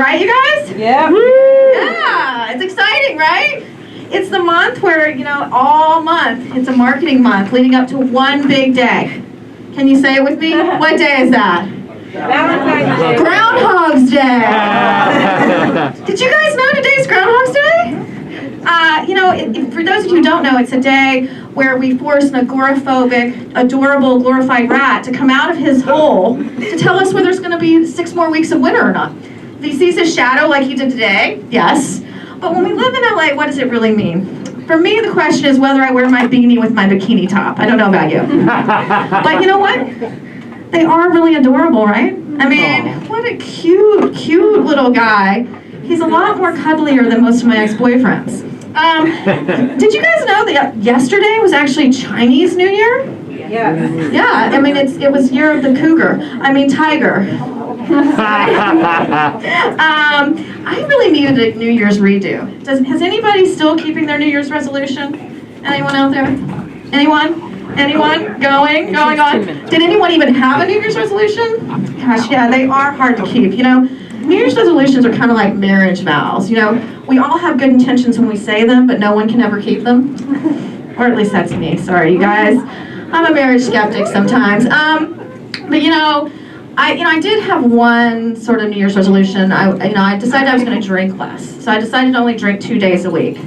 right, you guys? Yeah. Yeah, it's exciting, right? It's the month where, all month, it's a marketing month leading up to one big day. Can you say it with me? What day is that? Valentine's Day. Groundhog's Day. Did you guys know today's Groundhog's Day? For those of you who don't know, it's a day where we force an agoraphobic, adorable, glorified rat to come out of his hole to tell us whether there's going to be 6 more weeks of winter or not. If he sees his shadow like he did today, yes. But when we live in LA, what does it really mean? For me, the question is whether I wear my beanie with my bikini top. I don't know about you. But you know what? They are really adorable, right? I mean, what a cute, cute little guy. He's a lot more cuddlier than most of my ex-boyfriends. Did you guys know that yesterday was actually Chinese New Year? Yeah. Yeah, I mean, it was Year of the Cougar. Tiger. I really needed a New Year's redo. Has anybody still keeping their New Year's resolution? Anyone out there? Anyone? Anyone? Going on? Did anyone even have a New Year's resolution? Gosh, yeah, they are hard to keep. New Year's resolutions are kind of like marriage vows. We all have good intentions when we say them, but no one can ever keep them. Or at least that's me. Sorry, you guys. I'm a marriage skeptic sometimes. But I did have one sort of New Year's resolution. I decided I was going to drink less. So I decided to only drink 2 days a week.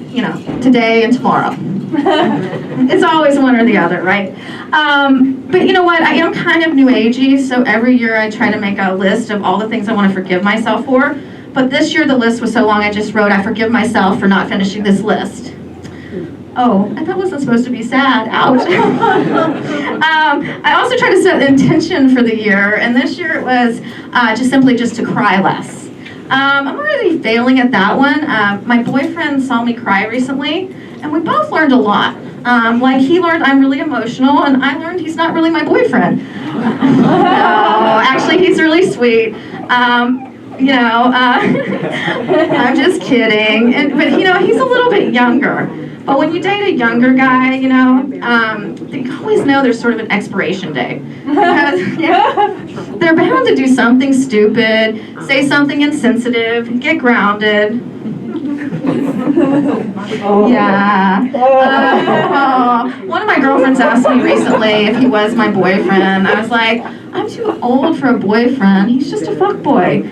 Today and tomorrow. It's always one or the other, right? But you know what? I am kind of new agey, so every year I try to make a list of all the things I want to forgive myself for. But this year the list was so long I just wrote, I forgive myself for not finishing this list. Oh, that wasn't supposed to be sad. Ouch. I also tried to set the intention for the year, and this year it was just to cry less. I'm already failing at that one. My boyfriend saw me cry recently, and we both learned a lot. He learned I'm really emotional, and I learned he's not really my boyfriend. No, actually, he's really sweet. I'm just kidding. But he's a little bit younger. But when you date a younger guy, you always know there's sort of an expiration date. Because, they're bound to do something stupid, say something insensitive, get grounded. Yeah. One of my girlfriends asked me recently if he was my boyfriend. I was like, I'm too old for a boyfriend. He's just a fuckboy.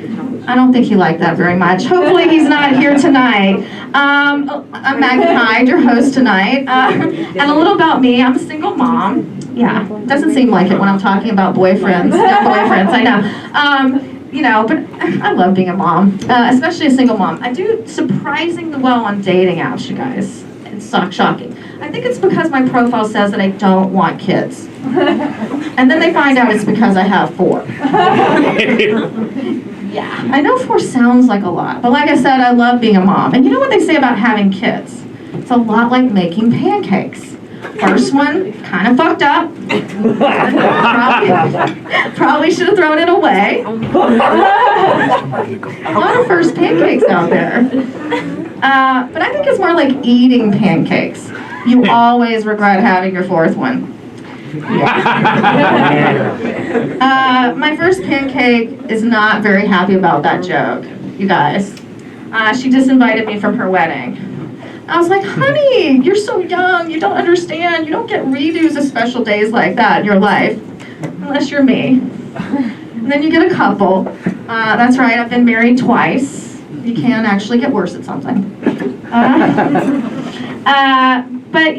I don't think he liked that very much. Hopefully he's not here tonight. I'm MaggieHyde, your host tonight. And a little about me, I'm a single mom. Yeah, doesn't seem like it when I'm talking about boyfriends. Yeah, boyfriends, I know. But I love being a mom, especially a single mom. I do surprisingly well on dating apps, you guys. It's shocking. I think it's because my profile says that I don't want kids. And then they find out it's because I have 4. Yeah, I know 4 sounds like a lot, but like I said, I love being a mom. And you know what they say about having kids? It's a lot like making pancakes. First one, kind of fucked up. Probably should have thrown it away. A lot of first pancakes out there. But I think it's more like eating pancakes. You always regret having your 4th one. Yeah. My first pancake is not very happy about that joke, you guys. She disinvited me from her wedding. I was like, honey, you're so young, you don't understand. You don't get redos of special days like that in your life, unless you're me. And then you get a couple. That's right, I've been married twice. You can actually get worse at something. But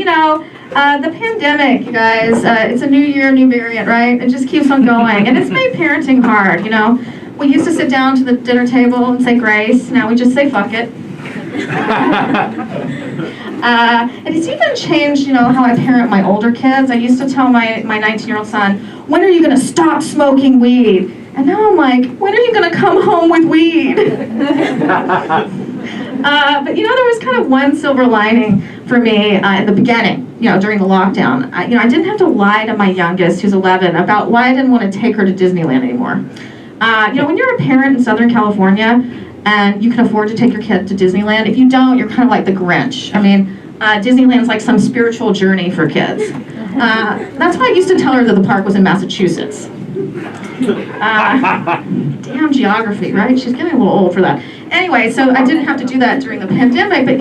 the pandemic, you guys, it's a new year, new variant, right? It just keeps on going. And it's made parenting hard, We used to sit down to the dinner table and say grace. Now we just say fuck it. And it's even changed, how I parent my older kids. I used to tell my 19-year-old son, when are you going to stop smoking weed? And now I'm like, when are you going to come home with weed? But there was kind of one silver lining for me in the beginning, during the lockdown. I didn't have to lie to my youngest, who's 11, about why I didn't want to take her to Disneyland anymore. When you're a parent in Southern California and you can afford to take your kid to Disneyland, if you don't, you're kind of like the Grinch. Disneyland's like some spiritual journey for kids. That's why I used to tell her that the park was in Massachusetts. Damn geography, right? She's getting a little old for that. Anyway, so I didn't have to do that during the pandemic, but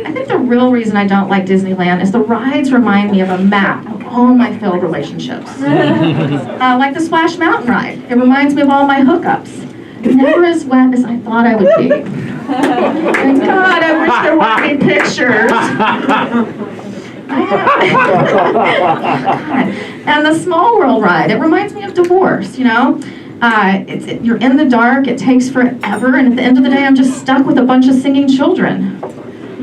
I think the real reason I don't like Disneyland is the rides remind me of a map of all my failed relationships. Like the Splash Mountain ride. It reminds me of all my hookups. Never as wet as I thought I would be. Thank God, I wish there weren't any pictures. And the Small World ride, it reminds me of divorce, you're in the dark, it takes forever, and at the end of the day, I'm just stuck with a bunch of singing children.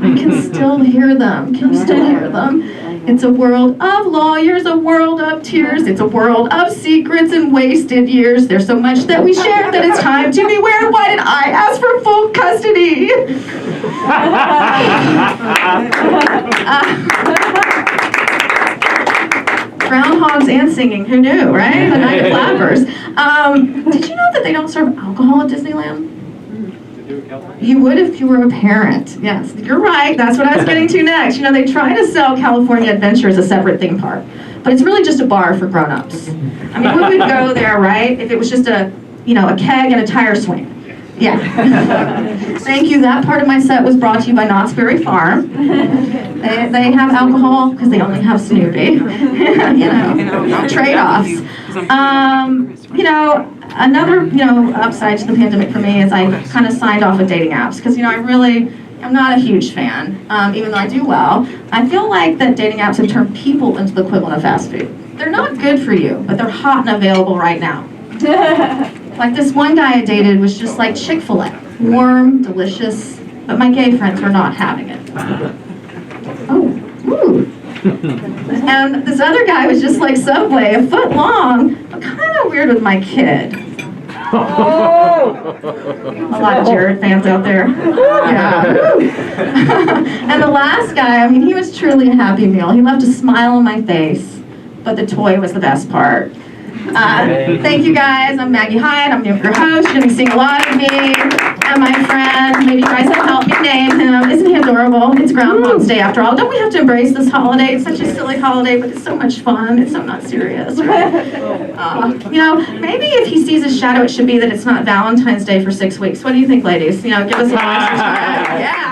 I can still hear them. Can you still hear them? It's a world of lawyers, a world of tears. It's a world of secrets and wasted years. There's so much that we share that it's time to beware. Why did I ask for full custody? Groundhogs and singing, who knew, right? The night of flappers. Did you know that they don't serve alcohol at Disneyland? You would if you were a parent. Yes, you're right. That's what I was getting to next. They try to sell California Adventure as a separate theme park, but it's really just a bar for grown-ups. I mean, who would go there, right? If it was just a keg and a tire swing. Yeah. Thank you. That part of my set was brought to you by Knott's Berry Farm. They have alcohol because they only have Snoopy. Trade-offs. Another upside to the pandemic for me is I kind of signed off of dating apps because I'm not a huge fan, even though I do well. I feel like that dating apps have turned people into the equivalent of fast food. They're not good for you, but they're hot and available right now. Like this one guy I dated was just like Chick-fil-A, warm, delicious, but my gay friends were not having it. Oh, ooh. And this other guy was just like Subway, a foot long, but kind of weird with my kid. Oh! A lot of Jared fans out there. Yeah. And the last guy, he was truly a happy meal. He left a smile on my face, but the toy was the best part. Thank you guys. I'm MaggieHyde. I'm your host. You're going to be seeing a lot of me and my friend. Maybe you guys will help me name him. Isn't he adorable? It's Groundhog's Day after all. Don't we have to embrace this holiday? It's such a silly holiday, but it's so much fun. It's so not serious, right? Maybe if he sees his shadow, it should be that it's not Valentine's Day for 6 weeks. What do you think, ladies? Give us a nice. Yeah.